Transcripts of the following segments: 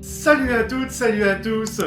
Salut à toutes, salut à tous.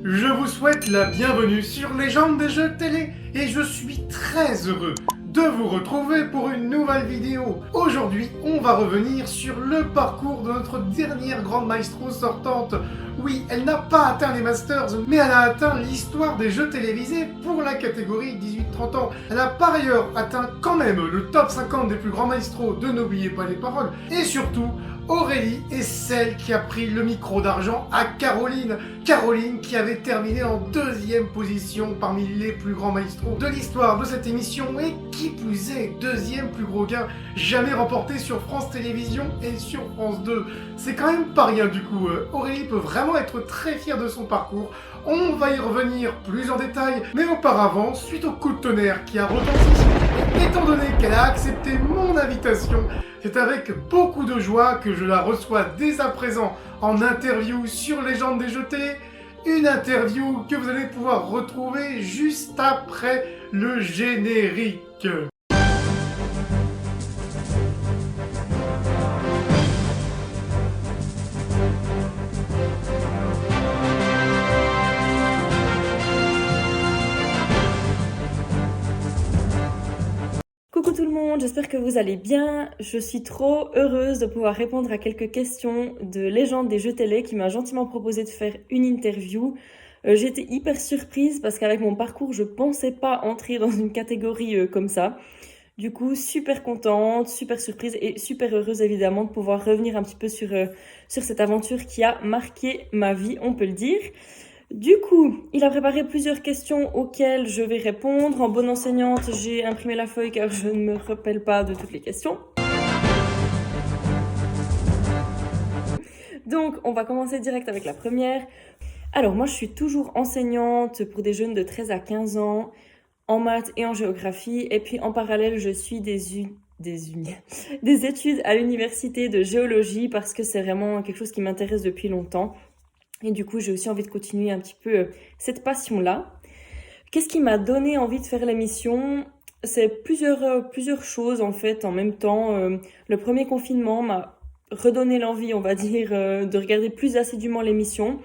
Je vous souhaite la bienvenue sur Légende des jeux télé et je suis très heureux de vous retrouver pour une nouvelle vidéo. Aujourd'hui, on va revenir sur le parcours de notre dernière grande maestro sortante. Oui, elle n'a pas atteint les Masters, mais elle a atteint l'histoire des jeux télévisés pour la catégorie 18-30 ans. Elle a par ailleurs atteint quand même le top 50 des plus grands maestros de N'oubliez pas les paroles. Et surtout, Aurélie est celle qui a pris le micro d'argent à Caroline. Caroline qui avait terminé en deuxième position parmi les plus grands maestros de l'histoire de cette émission et qui plus est, deuxième plus gros gain jamais remporté sur France Télévisions et sur France 2. C'est quand même pas rien du coup. Aurélie peut vraiment être très fière de son parcours. On va y revenir plus en détail, mais auparavant, suite au coup de tonnerre qui a retenti, et étant donné qu'elle a accepté mon invitation, c'est avec beaucoup de joie que je la reçois dès à présent en interview sur Légende des jeux télé. Une interview que vous allez pouvoir retrouver juste après le générique. Coucou tout le monde, j'espère que vous allez bien. Je suis trop heureuse de pouvoir répondre à quelques questions de Légende des jeux télé qui m'a gentiment proposé de faire une interview. J'étais hyper surprise parce qu'avec mon parcours, je pensais pas entrer dans une catégorie comme ça. Du coup, super contente, super surprise et super heureuse évidemment de pouvoir revenir un petit peu sur cette aventure qui a marqué ma vie, on peut le dire. Du coup, il a préparé plusieurs questions auxquelles je vais répondre. En bonne enseignante, j'ai imprimé la feuille car je ne me rappelle pas de toutes les questions. Donc, on va commencer direct avec la première. Alors, moi, je suis toujours enseignante pour des jeunes de 13 à 15 ans, en maths et en géographie. Et puis, en parallèle, je suis des études à l'université de géologie parce que c'est vraiment quelque chose qui m'intéresse depuis longtemps. Et du coup, j'ai aussi envie de continuer un petit peu cette passion-là. Qu'est-ce qui m'a donné envie de faire l'émission? C'est plusieurs choses en fait en même temps. Le premier confinement m'a redonné l'envie, on va dire, de regarder plus assidûment l'émission.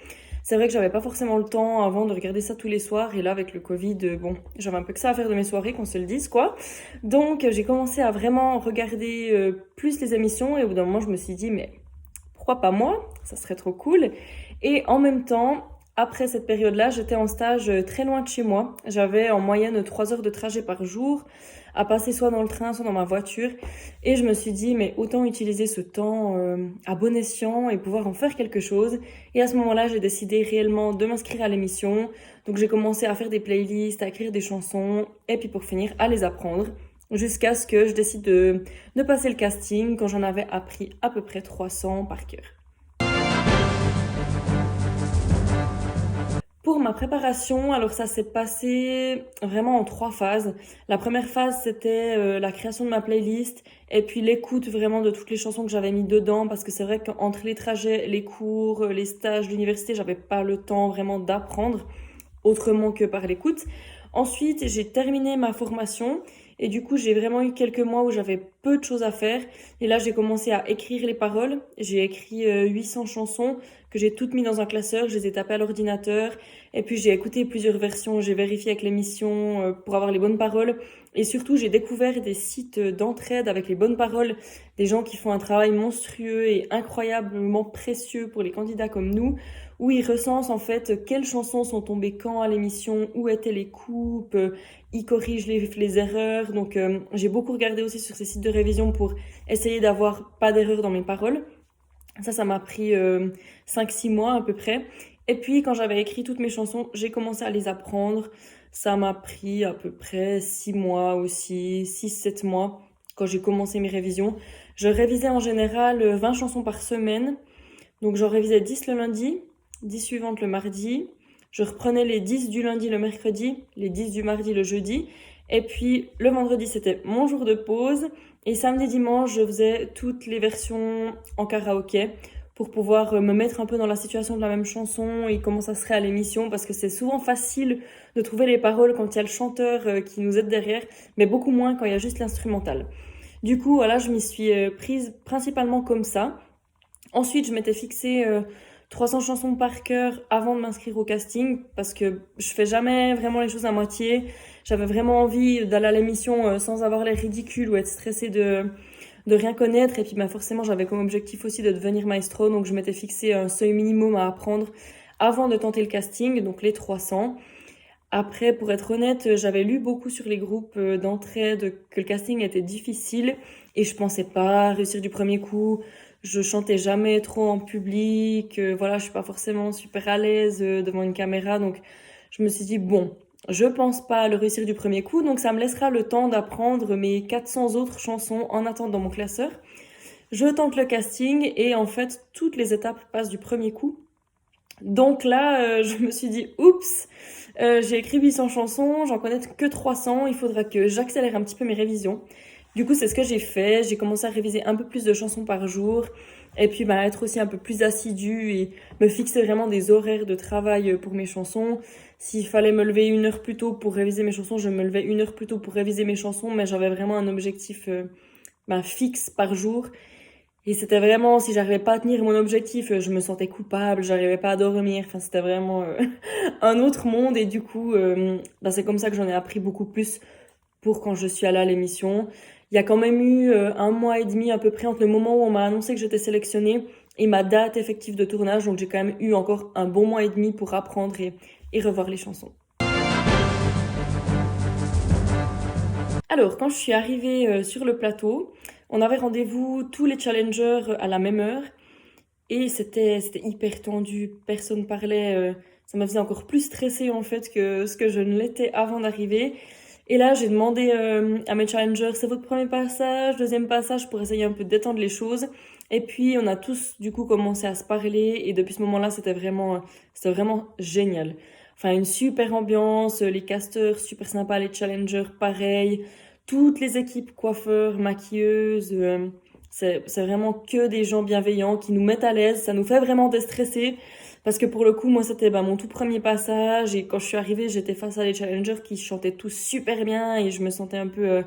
C'est vrai que j'avais pas forcément le temps avant de regarder ça tous les soirs. Et là, avec le Covid, bon, j'avais un peu que ça à faire de mes soirées, qu'on se le dise, quoi. Donc, j'ai commencé à vraiment regarder plus les émissions. Et au bout d'un moment, je me suis dit, mais pourquoi pas moi? Ça serait trop cool. Et en même temps, après cette période-là, j'étais en stage très loin de chez moi. J'avais en moyenne 3 heures de trajet par jour à passer soit dans le train, soit dans ma voiture. Et je me suis dit, mais autant utiliser ce temps à bon escient et pouvoir en faire quelque chose. Et à ce moment-là, j'ai décidé réellement de m'inscrire à l'émission. Donc j'ai commencé à faire des playlists, à écrire des chansons et puis pour finir, à les apprendre. Jusqu'à ce que je décide de passer le casting quand j'en avais appris à peu près 300 par cœur. Pour ma préparation, alors ça s'est passé vraiment en 3 phases. La première phase, c'était la création de ma playlist et puis l'écoute vraiment de toutes les chansons que j'avais mis dedans parce que c'est vrai qu'entre les trajets, les cours, les stages, l'université, j'avais pas le temps vraiment d'apprendre autrement que par l'écoute. Ensuite, j'ai terminé ma formation et du coup, j'ai vraiment eu quelques mois où j'avais peu de choses à faire. Et là, j'ai commencé à écrire les paroles. J'ai écrit 800 chansons que j'ai toutes mis dans un classeur. Je les ai tapées à l'ordinateur. Et puis, j'ai écouté plusieurs versions. J'ai vérifié avec l'émission pour avoir les bonnes paroles. Et surtout, j'ai découvert des sites d'entraide avec les bonnes paroles. Des gens qui font un travail monstrueux et incroyablement précieux pour les candidats comme nous, où ils recensent en fait quelles chansons sont tombées quand à l'émission, où étaient les coupes, ils corrigent les erreurs. Donc j'ai beaucoup regardé aussi sur ces sites de révision pour essayer d'avoir pas d'erreurs dans mes paroles. Ça m'a pris 5-6 mois à peu près. Et puis quand j'avais écrit toutes mes chansons, j'ai commencé à les apprendre. Ça m'a pris à peu près 6 mois aussi, 6-7 mois quand j'ai commencé mes révisions. Je révisais en général 20 chansons par semaine. Donc j'en révisais 10 le lundi, 10 suivantes le mardi. Je reprenais les 10 du lundi le mercredi, les 10 du mardi le jeudi. Et puis le vendredi, c'était mon jour de pause. Et samedi, dimanche, je faisais toutes les versions en karaoké pour pouvoir me mettre un peu dans la situation de la même chanson et comment ça serait à l'émission. Parce que c'est souvent facile de trouver les paroles quand il y a le chanteur qui nous aide derrière, mais beaucoup moins quand il y a juste l'instrumental. Du coup, voilà, je m'y suis prise principalement comme ça. Ensuite, je m'étais fixé 300 chansons par cœur avant de m'inscrire au casting parce que je fais jamais vraiment les choses à moitié. J'avais vraiment envie d'aller à l'émission sans avoir l'air ridicule ou être stressée de rien connaître. Et puis forcément, j'avais comme objectif aussi de devenir maestro. Donc je m'étais fixé un seuil minimum à apprendre avant de tenter le casting, donc les 300. Après, pour être honnête, j'avais lu beaucoup sur les groupes d'entraide que le casting était difficile et je pensais pas réussir du premier coup. Je chantais jamais trop en public, voilà, je suis pas forcément super à l'aise devant une caméra, donc je me suis dit bon, je pense pas le réussir du premier coup, donc ça me laissera le temps d'apprendre mes 400 autres chansons en attendant mon classeur. Je tente le casting et en fait, toutes les étapes passent du premier coup. Donc là, je me suis dit oups, j'ai écrit 800 chansons, j'en connais que 300, il faudra que j'accélère un petit peu mes révisions. Du coup, c'est ce que j'ai fait, j'ai commencé à réviser un peu plus de chansons par jour, et puis être aussi un peu plus assidue et me fixer vraiment des horaires de travail pour mes chansons. S'il fallait me lever 1 heure plus tôt pour réviser mes chansons, je me levais 1 heure plus tôt pour réviser mes chansons, mais j'avais vraiment un objectif fixe par jour. Et c'était vraiment, si j'arrivais pas à tenir mon objectif, je me sentais coupable, j'arrivais pas à dormir, enfin c'était vraiment un autre monde et du coup, c'est comme ça que j'en ai appris beaucoup plus pour quand je suis allée à l'émission. Il y a quand même eu 1 mois et demi à peu près entre le moment où on m'a annoncé que j'étais sélectionnée et ma date effective de tournage, donc j'ai quand même eu encore un bon mois et demi pour apprendre et revoir les chansons. Alors, quand je suis arrivée sur le plateau, on avait rendez-vous tous les challengers à la même heure et c'était hyper tendu, personne parlait, ça me faisait encore plus stresser en fait que ce que je ne l'étais avant d'arriver. Et là, j'ai demandé à mes challengers, c'est votre premier passage, deuxième passage pour essayer un peu de détendre les choses. Et puis, on a tous du coup commencé à se parler et depuis ce moment-là, c'était vraiment génial. Enfin, une super ambiance, les casteurs super sympas, les challengers pareil. Toutes les équipes coiffeurs, maquilleuses, c'est vraiment que des gens bienveillants qui nous mettent à l'aise. Ça nous fait vraiment déstresser parce que pour le coup, moi, c'était mon tout premier passage et quand je suis arrivée, j'étais face à des challengers qui chantaient tous super bien et je me sentais un peu...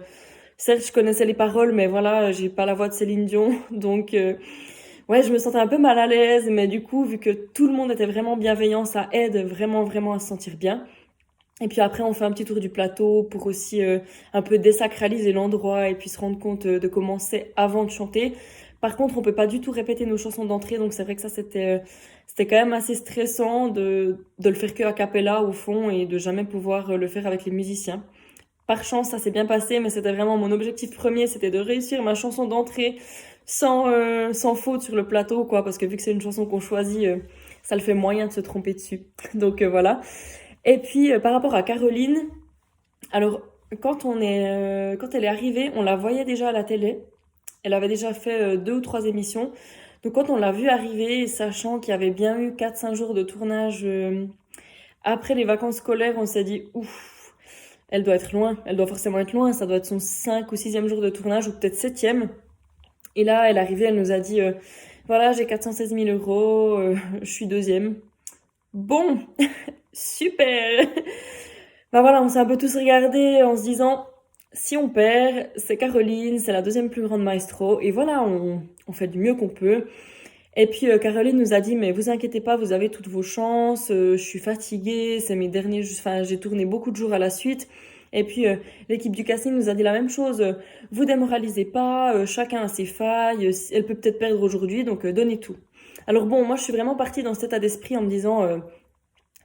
certes, je connaissais les paroles, mais voilà, j'ai pas la voix de Céline Dion, donc ouais, je me sentais un peu mal à l'aise, mais du coup, vu que tout le monde était vraiment bienveillant, ça aide vraiment, vraiment à se sentir bien. Et puis après, on fait un petit tour du plateau pour aussi un peu désacraliser l'endroit et puis se rendre compte de comment c'est avant de chanter. Par contre, on peut pas du tout répéter nos chansons d'entrée, donc c'est vrai que ça, c'était quand même assez stressant de le faire que a cappella au fond et de jamais pouvoir le faire avec les musiciens. Par chance, ça s'est bien passé, mais c'était vraiment mon objectif premier, c'était de réussir ma chanson d'entrée sans faute sur le plateau, quoi, parce que vu que c'est une chanson qu'on choisit, ça le fait moyen de se tromper dessus. Donc voilà. Et puis par rapport à Caroline, alors quand elle est arrivée, on la voyait déjà à la télé. Elle avait déjà fait 2 ou 3 émissions. Donc quand on l'a vue arriver, sachant qu'il y avait bien eu 4-5 jours de tournage après les vacances scolaires, on s'est dit ouf, elle doit être loin, elle doit forcément être loin, ça doit être son 5 ou 6e jour de tournage ou peut-être 7e. Et là, elle arrivait, elle nous a dit voilà, j'ai 416 000 euros, je suis 2e. Bon, super. Voilà, on s'est un peu tous regardés en se disant, si on perd, c'est Caroline, c'est la 2e plus grande maestro, et voilà, on fait du mieux qu'on peut. Et puis Caroline nous a dit, mais vous inquiétez pas, vous avez toutes vos chances, je suis fatiguée, c'est mes derniers, j'ai tourné beaucoup de jours à la suite. Et puis l'équipe du casting nous a dit la même chose, vous démoralisez pas, chacun a ses failles, elle peut peut-être perdre aujourd'hui, donc donnez tout. Alors bon, moi je suis vraiment partie dans cet état d'esprit en me disant,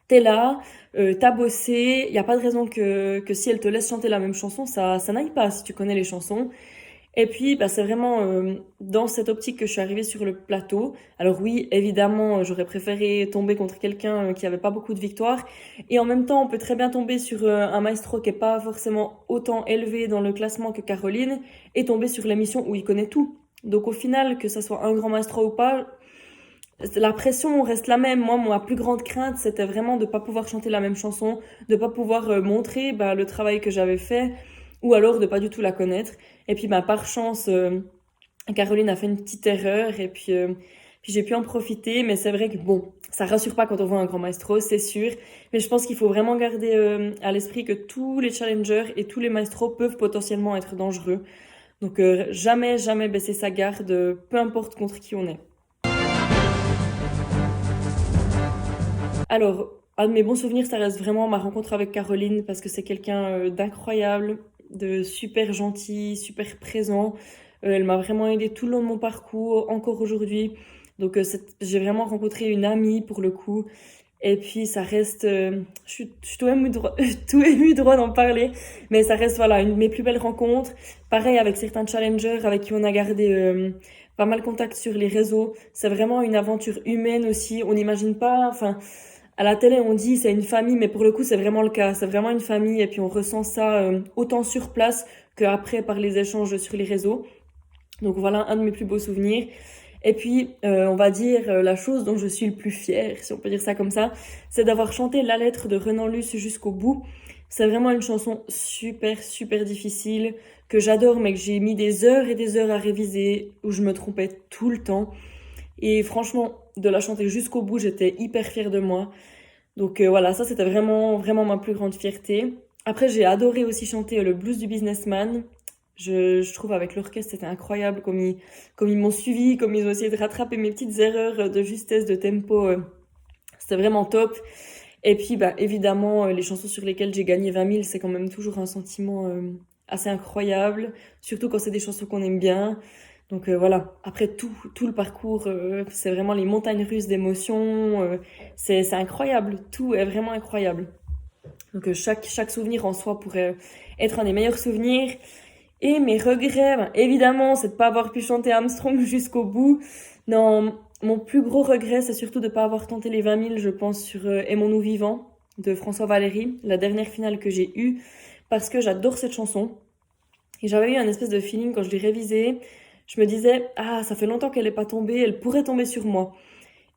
t'es là, t'as bossé, y a pas de raison que si elle te laisse chanter la même chanson, ça n'aille pas si tu connais les chansons. Et puis, c'est vraiment dans cette optique que je suis arrivée sur le plateau. Alors oui, évidemment, j'aurais préféré tomber contre quelqu'un qui avait pas beaucoup de victoires. Et en même temps, on peut très bien tomber sur un maestro qui est pas forcément autant élevé dans le classement que Caroline et tomber sur l'émission où il connaît tout. Donc au final, que ça soit un grand maestro ou pas, la pression reste la même. Moi, ma plus grande crainte, c'était vraiment de pas pouvoir chanter la même chanson, de pas pouvoir montrer le travail que j'avais fait, ou alors de pas du tout la connaître. Et puis, par chance, Caroline a fait une petite erreur, et puis j'ai pu en profiter. Mais c'est vrai que bon, ça rassure pas quand on voit un grand maestro, c'est sûr. Mais je pense qu'il faut vraiment garder à l'esprit que tous les challengers et tous les maestros peuvent potentiellement être dangereux. Donc jamais, jamais baisser sa garde, peu importe contre qui on est. Alors, un de mes bons souvenirs, ça reste vraiment ma rencontre avec Caroline parce que c'est quelqu'un d'incroyable, de super gentil, super présent. Elle m'a vraiment aidée tout le long de mon parcours, encore aujourd'hui. Donc, j'ai vraiment rencontré une amie pour le coup. Et puis, ça reste, je suis tout émue tout émue droit d'en parler, mais ça reste, voilà, une de mes plus belles rencontres. Pareil avec certains challengers avec qui on a gardé pas mal contact sur les réseaux. C'est vraiment une aventure humaine aussi. On n'imagine pas, enfin, à la télé, on dit c'est une famille, mais pour le coup, c'est vraiment le cas. C'est vraiment une famille et puis on ressent ça autant sur place qu'après par les échanges sur les réseaux. Donc voilà, un de mes plus beaux souvenirs. Et puis, on va dire, la chose dont je suis le plus fière, si on peut dire ça comme ça, c'est d'avoir chanté La Lettre de Renan Luce jusqu'au bout. C'est vraiment une chanson super, super difficile, que j'adore, mais que j'ai mis des heures et des heures à réviser, où je me trompais tout le temps. Et franchement, de la chanter jusqu'au bout, j'étais hyper fière de moi. Donc voilà, ça c'était vraiment, vraiment ma plus grande fierté. Après, j'ai adoré aussi chanter le blues du businessman. Je trouve avec l'orchestre, c'était incroyable comme ils m'ont suivi, comme ils ont essayé de rattraper mes petites erreurs de justesse, de tempo. C'était vraiment top. Et puis, bah, évidemment, les chansons sur lesquelles j'ai gagné 20 000, c'est quand même toujours un sentiment assez incroyable, surtout quand c'est des chansons qu'on aime bien. Donc voilà, après tout le parcours, c'est vraiment les montagnes russes d'émotions. C'est incroyable, tout est vraiment incroyable. Donc chaque souvenir en soi pourrait être un des meilleurs souvenirs. Et mes regrets, ben, évidemment, c'est de pas avoir pu chanter Armstrong jusqu'au bout. Non, mon plus gros regret, c'est surtout de pas avoir tenté les 20 000, je pense, sur Aimons-nous vivants de François Valéry, la dernière finale que j'ai eue, parce que j'adore cette chanson. Et j'avais eu un espèce de feeling quand je l'ai révisée. Je me disais, ah, ça fait longtemps qu'elle n'est pas tombée, elle pourrait tomber sur moi.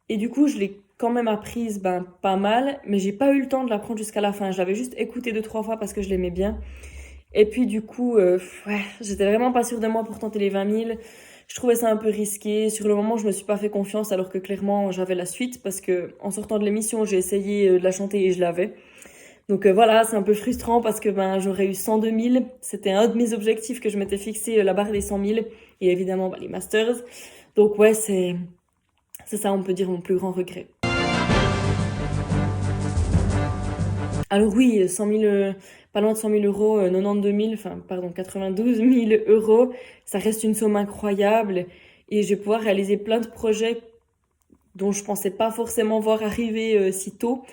Et du coup, je l'ai quand même apprise, ben, pas mal, mais j'ai pas eu le temps de l'apprendre jusqu'à la fin. Je l'avais juste écoutée 2, 3 fois parce que je l'aimais bien. Et puis du coup, ouais, j'étais vraiment pas sûre de moi pour tenter les 20 000. Je trouvais ça un peu risqué. Sur le moment, je me suis pas fait confiance alors que clairement, j'avais la suite parce que en sortant de l'émission, j'ai essayé de la chanter et je l'avais. Donc voilà, c'est un peu frustrant parce que ben j'aurais eu 102 000. C'était un de mes objectifs que je m'étais fixé, la barre des 100 000 et évidemment ben, les masters. Donc ouais, c'est ça, on peut dire mon plus grand regret. Alors oui, 100 000, pas loin de 100 000 euros, 92 000, enfin pardon, 92 000 euros, ça reste une somme incroyable et je vais pouvoir réaliser plein de projets dont je pensais pas forcément voir arriver si tôt,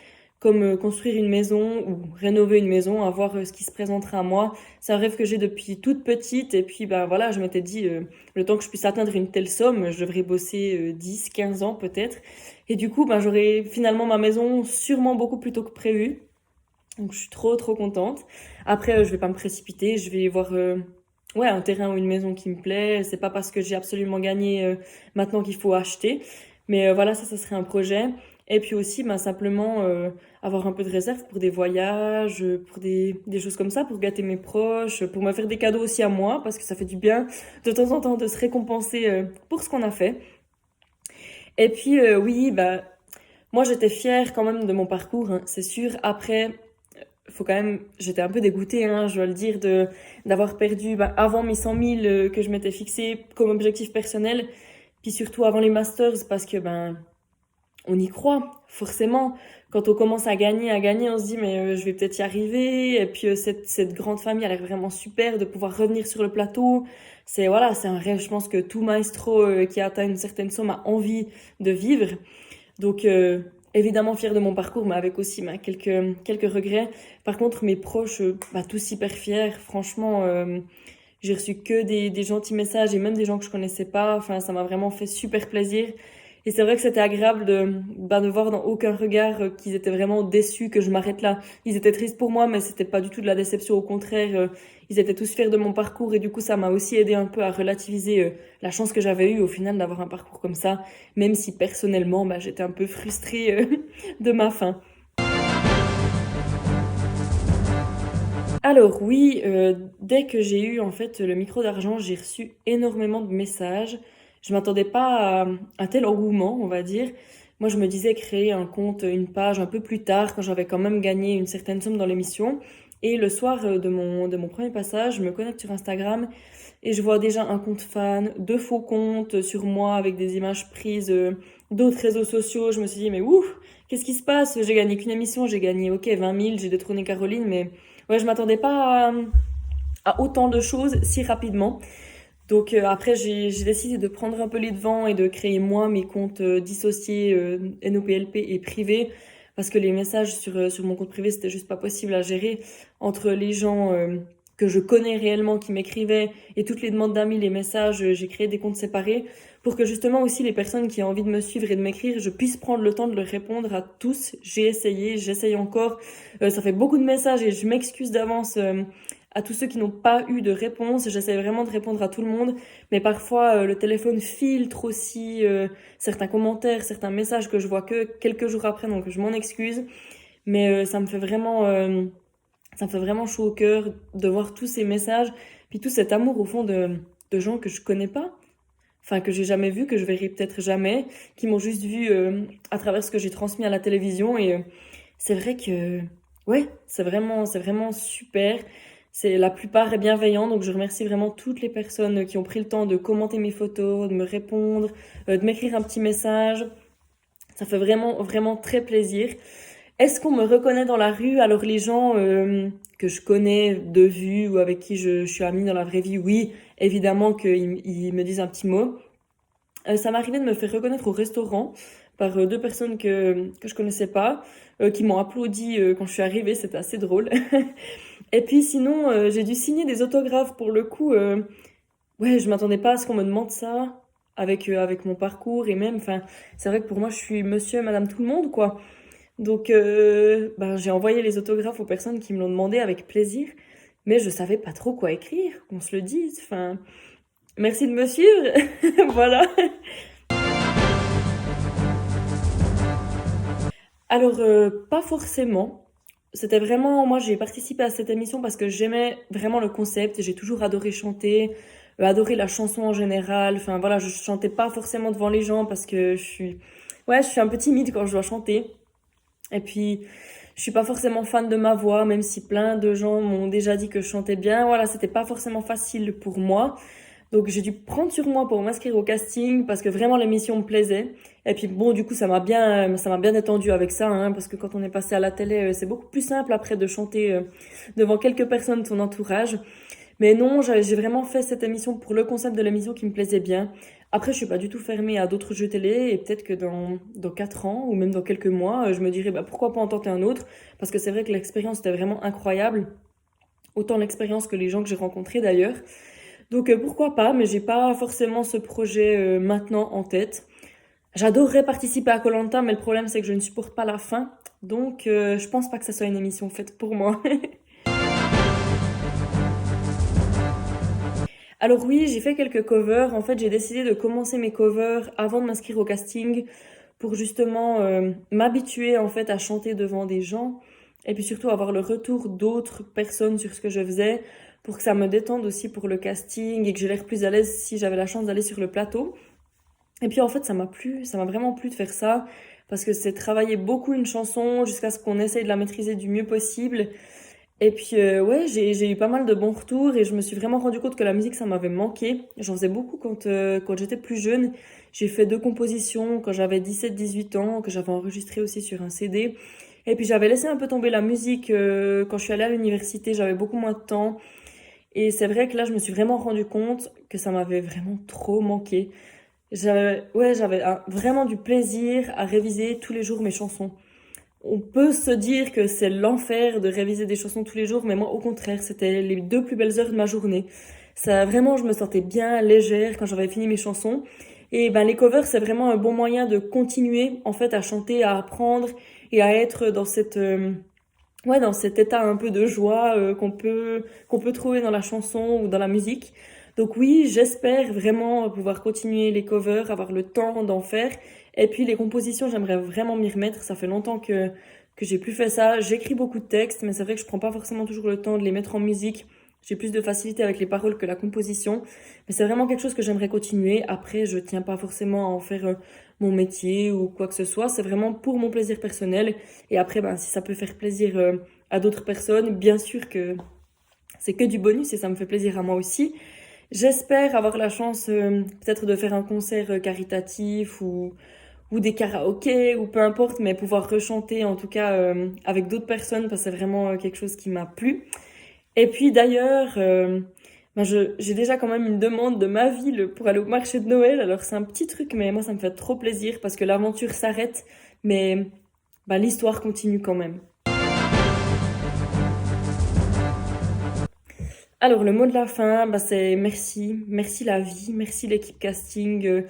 comme construire une maison ou rénover une maison, à voir ce qui se présentera à moi. C'est un rêve que j'ai depuis toute petite et puis ben voilà, je m'étais dit le temps que je puisse atteindre une telle somme, je devrais bosser 10, 15 ans peut-être. Et du coup, ben j'aurai finalement ma maison sûrement beaucoup plus tôt que prévu. Donc je suis trop contente. Après, je vais pas me précipiter, je vais voir ouais, un terrain ou une maison qui me plaît. C'est pas parce que j'ai absolument gagné maintenant qu'il faut acheter. Mais voilà, ça serait un projet. Et puis aussi, ben, simplement avoir un peu de réserve pour des voyages, pour des choses comme ça, pour gâter mes proches, pour me faire des cadeaux aussi à moi, parce que ça fait du bien de temps en temps de se récompenser pour ce qu'on a fait. Et puis oui, bah, moi j'étais fière quand même de mon parcours, hein, c'est sûr. Après, faut quand même, j'étais un peu dégoûtée, hein, je dois le dire, d'avoir perdu bah, avant mes 100 000 que je m'étais fixé comme objectif personnel, puis surtout avant les masters, parce que ben on y croit, forcément. Quand on commence à gagner, on se dit mais je vais peut-être y arriver. Et puis cette grande famille a l'air vraiment super de pouvoir revenir sur le plateau. C'est voilà, c'est un rêve, je pense que tout maestro qui a atteint une certaine somme a envie de vivre. Donc évidemment fière de mon parcours, mais avec aussi bah, quelques regrets. Par contre, mes proches, bah, tous hyper fiers. Franchement, j'ai reçu que des gentils messages et même des gens que je connaissais pas. Enfin, ça m'a vraiment fait super plaisir. Et c'est vrai que c'était agréable de voir dans aucun regard qu'ils étaient vraiment déçus que je m'arrête là. Ils étaient tristes pour moi, mais c'était pas du tout de la déception. Au contraire, ils étaient tous fiers de mon parcours et du coup, ça m'a aussi aidé un peu à relativiser la chance que j'avais eue au final d'avoir un parcours comme ça, même si personnellement, bah, j'étais un peu frustrée de ma fin. Alors oui, dès que j'ai eu en fait le micro d'argent, j'ai reçu énormément de messages. Je m'attendais pas à un tel engouement, on va dire. Moi, je me disais créer un compte, une page un peu plus tard, quand j'avais quand même gagné une certaine somme dans l'émission. Et le soir de mon premier passage, je me connecte sur Instagram et je vois déjà un compte fan, 2 faux comptes sur moi avec des images prises d'autres réseaux sociaux. Je me suis dit, mais ouf, qu'est-ce qui se passe? J'ai gagné qu'une émission, j'ai gagné, ok, 20 000, j'ai détrôné Caroline, mais ouais, je m'attendais pas à autant de choses si rapidement. Donc après, j'ai décidé de prendre un peu les devants et de créer moi mes comptes dissociés NOPLP et privés parce que les messages sur mon compte privé, c'était juste pas possible à gérer entre les gens que je connais réellement qui m'écrivaient et toutes les demandes d'amis, les messages, j'ai créé des comptes séparés pour que justement aussi les personnes qui ont envie de me suivre et de m'écrire, je puisse prendre le temps de leur répondre à tous. J'ai essayé, j'essaye encore. Ça fait beaucoup de messages et je m'excuse d'avance à tous ceux qui n'ont pas eu de réponse. J'essaie vraiment de répondre à tout le monde, mais parfois le téléphone filtre aussi certains commentaires, certains messages que je vois que quelques jours après, donc je m'en excuse. Mais ça me fait vraiment chaud au cœur de voir tous ces messages, puis tout cet amour au fond de gens que je connais pas, enfin que j'ai jamais vu, que je verrai peut-être jamais, qui m'ont juste vu à travers ce que j'ai transmis à la télévision. Et c'est vrai que, ouais, c'est vraiment super. C'est la plupart est bienveillant, donc je remercie vraiment toutes les personnes qui ont pris le temps de commenter mes photos, de me répondre, de m'écrire un petit message. Ça fait vraiment, vraiment très plaisir. Est-ce qu'on me reconnaît dans la rue? Alors les gens que je connais de vue ou avec qui je suis amie dans la vraie vie, oui, évidemment qu'ils me disent un petit mot. Ça m'arrivait de me faire reconnaître au restaurant par deux personnes que je connaissais pas, qui m'ont applaudi quand je suis arrivée, c'était assez drôle. Et puis sinon, j'ai dû signer des autographes pour le coup. Ouais, je m'attendais pas à ce qu'on me demande ça avec mon parcours et même, enfin, c'est vrai que pour moi, je suis monsieur, madame, tout le monde, quoi. Donc, ben, j'ai envoyé les autographes aux personnes qui me l'ont demandé avec plaisir, mais je savais pas trop quoi écrire, qu'on se le dise. Enfin, merci de me suivre. Voilà. Alors, pas forcément. C'était vraiment, moi j'ai participé à cette émission parce que j'aimais vraiment le concept. J'ai toujours adoré chanter, adoré la chanson en général. Enfin voilà, je chantais pas forcément devant les gens parce que ouais, je suis un peu timide quand je dois chanter. Et puis, je suis pas forcément fan de ma voix, même si plein de gens m'ont déjà dit que je chantais bien. Voilà, c'était pas forcément facile pour moi. Donc j'ai dû prendre sur moi pour m'inscrire au casting parce que vraiment l'émission me plaisait. Et puis bon, du coup, ça m'a bien détendu avec ça, hein, parce que quand on est passé à la télé, c'est beaucoup plus simple après de chanter devant quelques personnes de son entourage. Mais non, j'ai vraiment fait cette émission pour le concept de l'émission qui me plaisait bien. Après, je suis pas du tout fermée à d'autres jeux télé et peut-être que dans 4 ans ou même dans quelques mois, je me dirais bah, pourquoi pas en tenter un autre parce que c'est vrai que l'expérience était vraiment incroyable. Autant l'expérience que les gens que j'ai rencontrés d'ailleurs. Donc pourquoi pas, mais j'ai pas forcément ce projet maintenant en tête. J'adorerais participer à koh, mais le problème c'est que je ne supporte pas la fin. Donc je pense pas que ça soit une émission faite pour moi. Alors oui, j'ai fait quelques covers. En fait, j'ai décidé de commencer mes covers avant de m'inscrire au casting pour justement m'habituer en fait à chanter devant des gens et puis surtout avoir le retour d'autres personnes sur ce que je faisais pour que ça me détende aussi pour le casting et que j'ai l'air plus à l'aise si j'avais la chance d'aller sur le plateau. Et puis en fait, ça m'a plu, ça m'a vraiment plu de faire ça parce que c'est travailler beaucoup une chanson jusqu'à ce qu'on essaye de la maîtriser du mieux possible. Et puis ouais, j'ai eu pas mal de bons retours et je me suis vraiment rendu compte que la musique, ça m'avait manqué. J'en faisais beaucoup quand j'étais plus jeune. J'ai fait 2 compositions quand j'avais 17-18 ans, que j'avais enregistrées aussi sur un CD. Et puis j'avais laissé un peu tomber la musique quand je suis allée à l'université, j'avais beaucoup moins de temps. Et c'est vrai que là, je me suis vraiment rendu compte que ça m'avait vraiment trop manqué. J'avais vraiment du plaisir à réviser tous les jours mes chansons. On peut se dire que c'est l'enfer de réviser des chansons tous les jours, mais moi, au contraire, c'était les 2 plus belles heures de ma journée. Ça, vraiment, je me sentais bien légère quand j'avais fini mes chansons. Et ben, les covers, c'est vraiment un bon moyen de continuer, en fait, à chanter, à apprendre et à être dans ouais, dans cet état un peu de joie qu'on peut trouver dans la chanson ou dans la musique. Donc oui, j'espère vraiment pouvoir continuer les covers, avoir le temps d'en faire. Et puis les compositions, j'aimerais vraiment m'y remettre. Ça fait longtemps que j'ai plus fait ça. J'écris beaucoup de textes, mais c'est vrai que je prends pas forcément toujours le temps de les mettre en musique. J'ai plus de facilité avec les paroles que la composition. Mais c'est vraiment quelque chose que j'aimerais continuer. Après, je tiens pas forcément à en faire mon métier ou quoi que ce soit. C'est vraiment pour mon plaisir personnel. Et après, ben, si ça peut faire plaisir à d'autres personnes, bien sûr que c'est que du bonus et ça me fait plaisir à moi aussi. J'espère avoir la chance peut-être de faire un concert caritatif ou ou des karaokés, ou peu importe, mais pouvoir rechanter en tout cas avec d'autres personnes, parce que c'est vraiment quelque chose qui m'a plu. Et puis d'ailleurs, j'ai déjà quand même une demande de ma ville pour aller au marché de Noël. Alors c'est un petit truc, mais moi ça me fait trop plaisir parce que l'aventure s'arrête, mais l'histoire continue quand même. Alors le mot de la fin, c'est merci, merci la vie, merci l'équipe casting,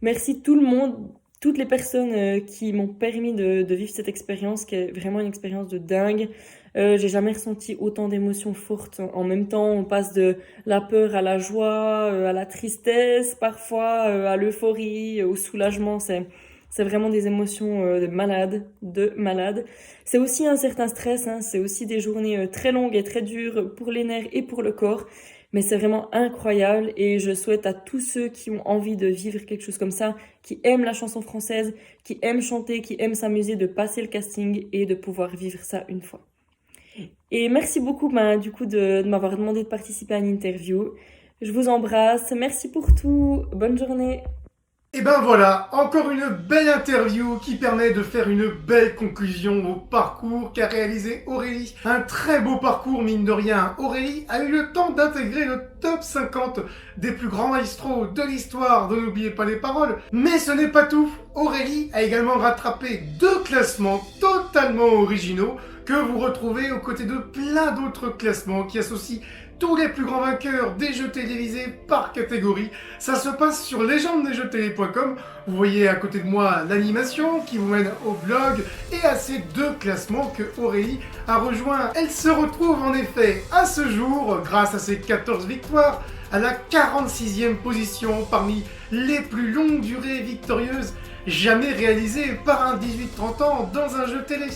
merci tout le monde, toutes les personnes qui m'ont permis de vivre cette expérience, qui est vraiment une expérience de dingue. J'ai jamais ressenti autant d'émotions fortes en même temps. On passe de la peur à la joie, à la tristesse, parfois à l'euphorie, au soulagement. C'est vraiment des émotions de malade. C'est aussi un certain stress, hein. C'est aussi des journées très longues et très dures pour les nerfs et pour le corps. Mais c'est vraiment incroyable et je souhaite à tous ceux qui ont envie de vivre quelque chose comme ça, qui aiment la chanson française, qui aiment chanter, qui aiment s'amuser, de passer le casting et de pouvoir vivre ça une fois. Et merci beaucoup du coup de m'avoir demandé de participer à une interview. Je vous embrasse, merci pour tout, bonne journée. Et ben voilà, encore une belle interview qui permet de faire une belle conclusion au parcours qu'a réalisé Aurélie. Un très beau parcours, mine de rien. Aurélie a eu le temps d'intégrer le top 50 des plus grands maestros de l'histoire de N'oubliez pas les paroles. Mais ce n'est pas tout. Aurélie a également rattrapé 2 classements totalement originaux que vous retrouvez aux côtés de plein d'autres classements qui associent tous les plus grands vainqueurs des jeux télévisés par catégorie. Ça se passe sur légendesdesjeuxtélé.com. Vous voyez à côté de moi l'animation qui vous mène au blog et à ces 2 classements que Aurélie a rejoints. Elle se retrouve en effet à ce jour, grâce à ses 14 victoires, à la 46e position parmi les plus longues durées victorieuses jamais réalisées par un 18-30 ans dans un jeu télé.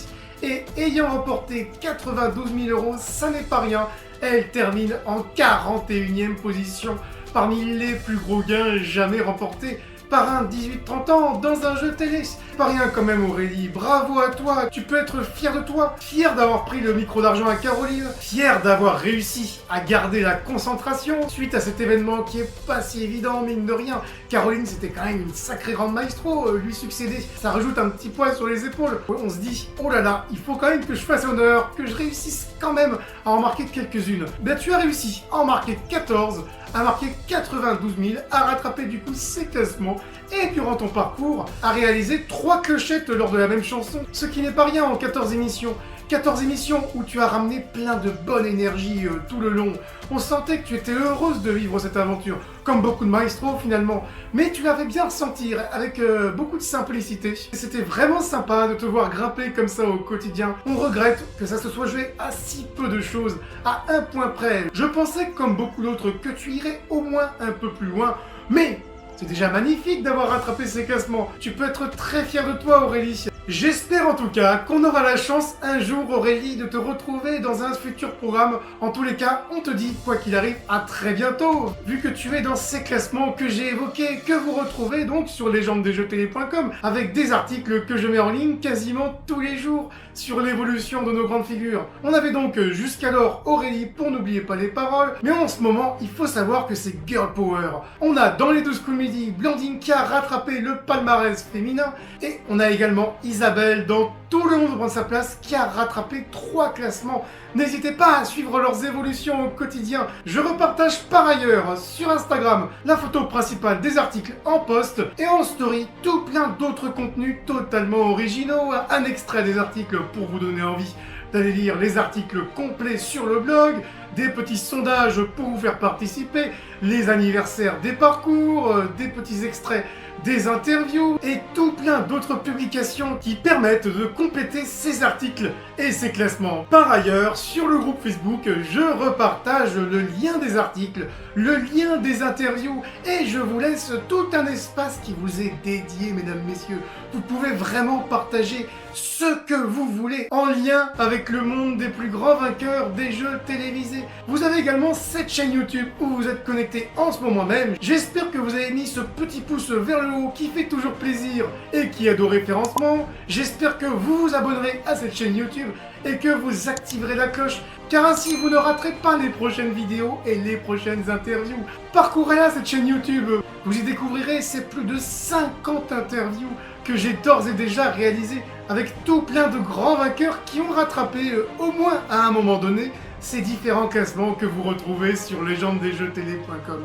Et ayant remporté 92 000 €, ça n'est pas rien. Elle termine en 41e position parmi les plus gros gains jamais remportés par un 18-30 ans dans un jeu télé. Pas rien quand même Aurélie, bravo à toi, tu peux être fier de toi, fier d'avoir pris le micro d'argent à Caroline, fier d'avoir réussi à garder la concentration suite à cet événement qui est pas si évident mine de rien. Caroline c'était quand même une sacrée grande maestro, lui succéder, ça rajoute un petit poids sur les épaules. On se dit, oh là là, il faut quand même que je fasse honneur, que je réussisse quand même à en marquer quelques-unes. Ben tu as réussi à en marquer 14, à marquer 92 000, à rattraper du coup ses classements et durant ton parcours à réaliser 3 clochettes lors de la même chanson, ce qui n'est pas rien en 14 émissions. 14 émissions où tu as ramené plein de bonne énergie tout le long. On sentait que tu étais heureuse de vivre cette aventure, comme beaucoup de maestros finalement, mais tu l'avais bien ressenti avec beaucoup de simplicité. C'était vraiment sympa de te voir grimper comme ça au quotidien. On regrette que ça se soit joué à si peu de choses, à un point près. Je pensais comme beaucoup d'autres que tu irais au moins un peu plus loin, mais c'est déjà magnifique d'avoir rattrapé ces classements. Tu peux être très fier de toi Aurélie. J'espère en tout cas qu'on aura la chance un jour Aurélie de te retrouver dans un futur programme. En tous les cas, on te dit, quoi qu'il arrive, à très bientôt. Vu que tu es dans ces classements que j'ai évoqués, que vous retrouvez donc sur légendesdesjeuxtélé.com avec des articles que je mets en ligne quasiment tous les jours sur l'évolution de nos grandes figures. On avait donc jusqu'alors Aurélie pour N'oubliez pas les paroles, mais en ce moment, il faut savoir que c'est Girl Power. On a dans les 12 Cool Midi Blandine qui a rattrapé le palmarès féminin et on a également Isabelle dans Tout le monde prend sa place qui a rattrapé 3 classements. N'hésitez pas à suivre leurs évolutions au quotidien. Je repartage par ailleurs sur Instagram la photo principale des articles en post et en story tout plein d'autres contenus totalement originaux. Un extrait des articles pour vous donner envie d'aller lire les articles complets sur le blog, des petits sondages pour vous faire participer, les anniversaires des parcours, des petits extraits des interviews et tout plein d'autres publications qui permettent de compléter ces articles et ces classements. Par ailleurs, sur le groupe Facebook, je repartage le lien des articles, le lien des interviews et je vous laisse tout un espace qui vous est dédié, mesdames, messieurs. Vous pouvez vraiment partager ce que vous voulez en lien avec le monde des plus grands vainqueurs des jeux télévisés. Vous avez également cette chaîne YouTube où vous êtes connecté en ce moment même. J'espère que vous avez mis ce petit pouce vers le haut qui fait toujours plaisir et qui aide au référencement. J'espère que vous vous abonnerez à cette chaîne YouTube et que vous activerez la cloche, car ainsi vous ne raterez pas les prochaines vidéos et les prochaines interviews. Parcourez-la cette chaîne YouTube, vous y découvrirez ces plus de 50 interviews que j'ai d'ores et déjà réalisées avec tout plein de grands vainqueurs qui ont rattrapé au moins à un moment donné ces différents classements que vous retrouvez sur légendesdesjeuxtélé.com.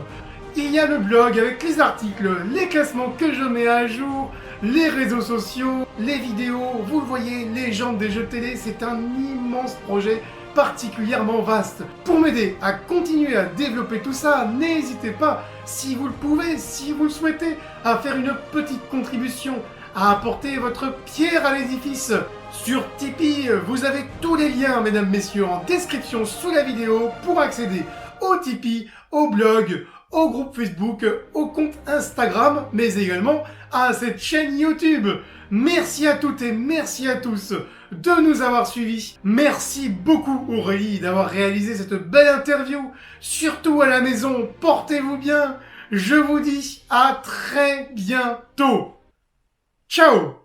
Il y a le blog avec les articles, les classements que je mets à jour, les réseaux sociaux, les vidéos, vous le voyez, Légendes des jeux télé, c'est un immense projet particulièrement vaste. Pour m'aider à continuer à développer tout ça, n'hésitez pas, si vous le pouvez, si vous le souhaitez, à faire une petite contribution, à apporter votre pierre à l'édifice. Sur Tipeee, vous avez tous les liens, mesdames, messieurs, en description sous la vidéo pour accéder au Tipeee, au blog, au groupe Facebook, au compte Instagram, mais également à cette chaîne YouTube. Merci à toutes et merci à tous de nous avoir suivis. Merci beaucoup Aurélie d'avoir réalisé cette belle interview. Surtout à la maison, portez-vous bien. Je vous dis à très bientôt. Ciao!